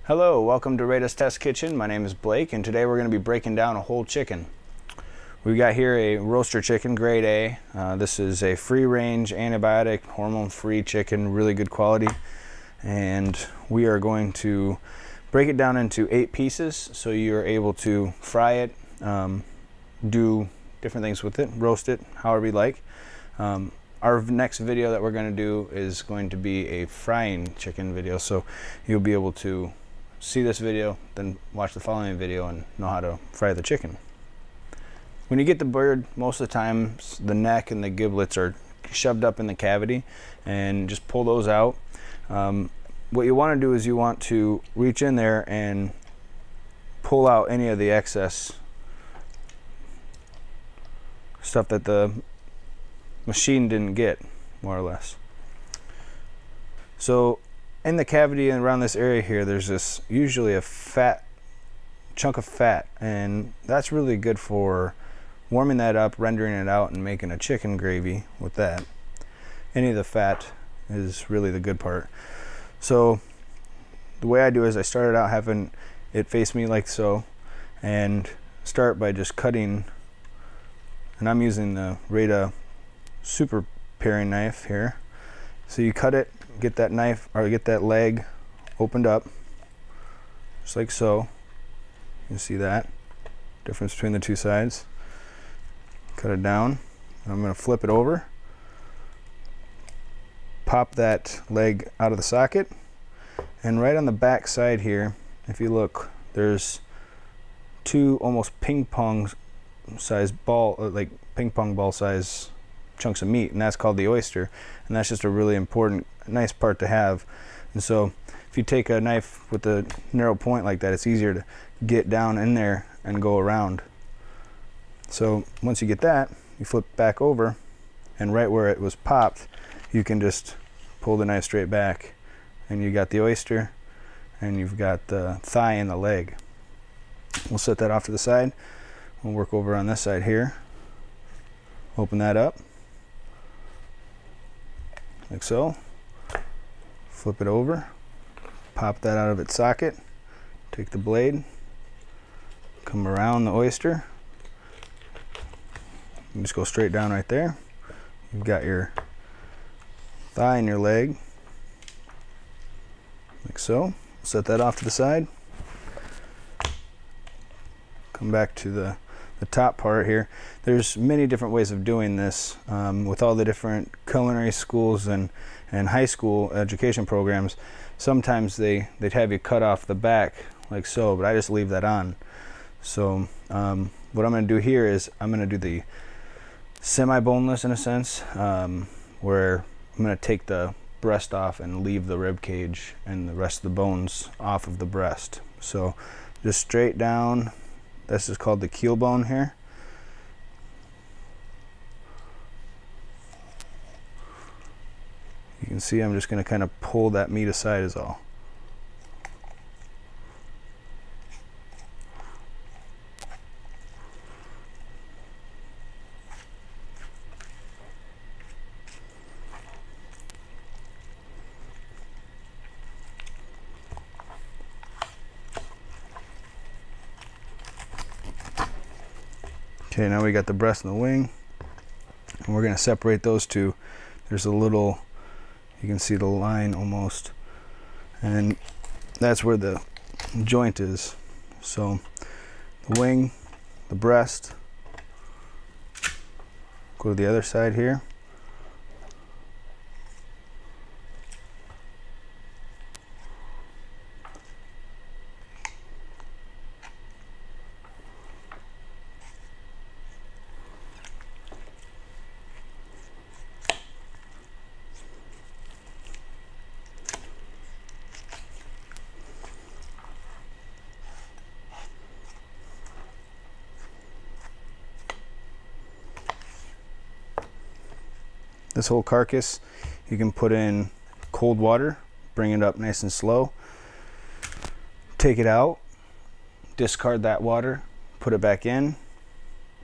Hello, welcome to Rada's Test Kitchen. My name is Blake, and today we're going to be breaking down a whole chicken. We've got here a roaster chicken, grade A. This is a free-range, antibiotic, hormone-free chicken, really good quality. And we are going to break it down into 8 pieces so you're able to fry it, do different things with it, roast it, however you like. Our next video that we're going to do is going to be a frying chicken video, so you'll be able to see this video, then watch the following video and know how to fry the chicken. When you get the bird, most of the time the neck and the giblets are shoved up in the cavity, and just pull those out. What you want to do is you want to reach in there and pull out any of the excess stuff that the machine didn't get, more or less. So in the cavity and around this area here, there's usually a chunk of fat, and that's really good for warming that up, rendering it out, and making a chicken gravy with that. Any of the fat is really the good part. So the way I do is I started out having it face me like so, and start by just cutting, and I'm using the Rada Super Paring Knife here. So you cut it, get that knife, or get that leg opened up, just like so. You see that difference between the two sides. Cut it down, and I'm going to flip it over, pop that leg out of the socket, and right on the back side here, if you look, there's 2 almost ping pong size ball, like ping pong ball size chunks of meat, and that's called the oyster, and that's just a really important, nice part to have. And so if you take a knife with a narrow point like that, it's easier to get down in there and go around. So once you get that, you flip back over, and right where it was popped, you can just pull the knife straight back, and you got the oyster, and you've got the thigh and the leg. We'll set that off to the side. We'll work over on this side here. Open that up like so, flip it over, pop that out of its socket, take the blade, come around the oyster, and just go straight down right there. You've got your thigh and your leg, like so. Set that off to the side. Come back to the top part here. There's many different ways of doing this with all the different culinary schools and high school education programs. Sometimes they'd have you cut off the back like so, but I just leave that on. So what I'm going to do here is I'm going to do the semi-boneless, in a sense, where I'm going to take the breast off and leave the rib cage and the rest of the bones off of the breast. So just straight down. This is called the keel bone here. You can see I'm just going to kind of pull that meat aside is all. Okay, now we got the breast and the wing, and we're going to separate those two. There's a little, you can see the line almost, and that's where the joint is. So the wing, the breast, go to the other side here. This whole carcass you can put in cold water, bring it up nice and slow, take it out, discard that water, put it back in,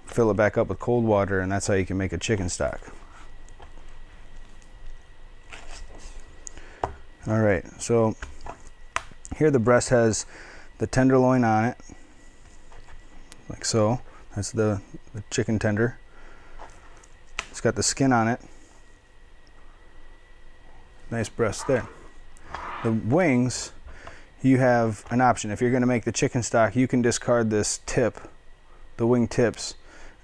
fill it back up with cold water, and that's how you can make a chicken stock. All right, so Here the breast has the tenderloin on it, like so. That's the chicken tender. It's got the skin on it. Nice breast there. The wings, you have an option. If you're going to make the chicken stock, you can discard this tip, the wing tips,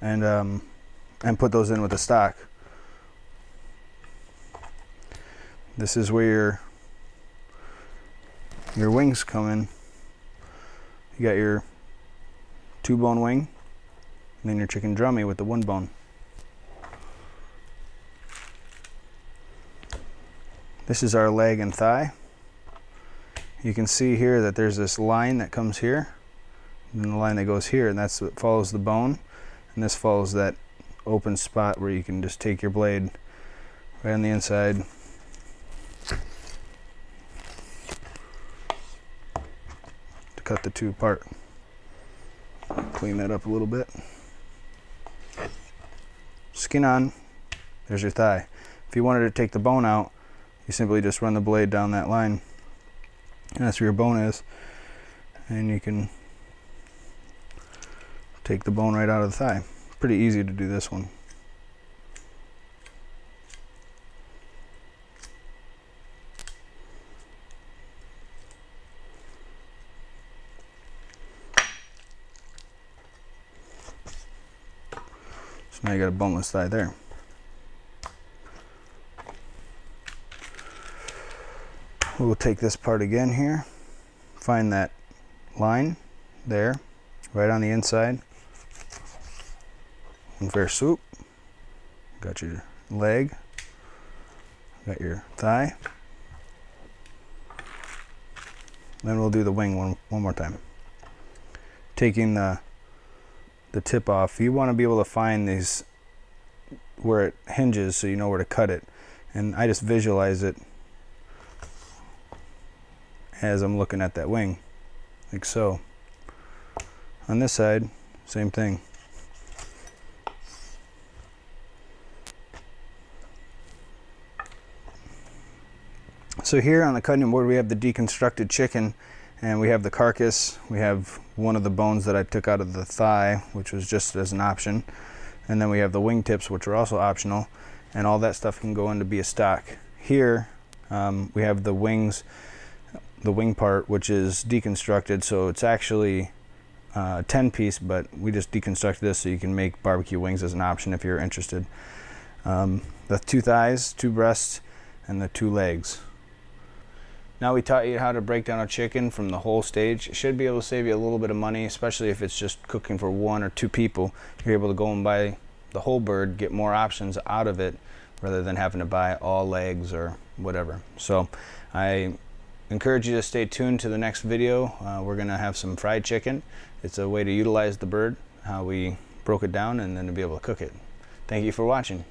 and put those in with the stock. This is where your wings come in. You got your 2-bone wing, and then your chicken drummy with the 1 bone. This is our leg and thigh. You can see here that there's this line that comes here, and the line that goes here, and that's what follows the bone, and this follows that open spot where you can just take your blade right on the inside. To cut the two apart. Clean that up a little bit. Skin on, there's your thigh. If you wanted to take the bone out, you simply just run the blade down that line, and that's where your bone is, and you can take the bone right out of the thigh. Pretty easy to do this one. So now you got a boneless thigh there. We'll take this part again here, find that line there, right on the inside. And fair swoop. Got your leg, got your thigh. Then we'll do the wing one more time. Taking the tip off, you want to be able to find these where it hinges so you know where to cut it. And I just visualize it as I'm looking at that wing, like so. On this side, same thing. So here on the cutting board we have the deconstructed chicken, and we have the carcass. We have one of the bones that I took out of the thigh, which was just as an option, and then we have the wing tips, which are also optional, and all that stuff can go in to be a stock. Here we have the wings, the wing part, which is deconstructed, so it's actually 10-piece, but we just deconstructed this so you can make barbecue wings as an option if you're interested. The 2 thighs, 2 breasts, and the 2 legs. Now we taught you how to break down a chicken from the whole stage. It should be able to save you a little bit of money, especially if it's just cooking for 1 or 2 people. You're able to go and buy the whole bird, get more options out of it, rather than having to buy all legs or whatever. So I encourage you to stay tuned to the next video. We're gonna have some fried chicken. It's a way to utilize the bird, how we broke it down, and then to be able to cook it. Thank you for watching.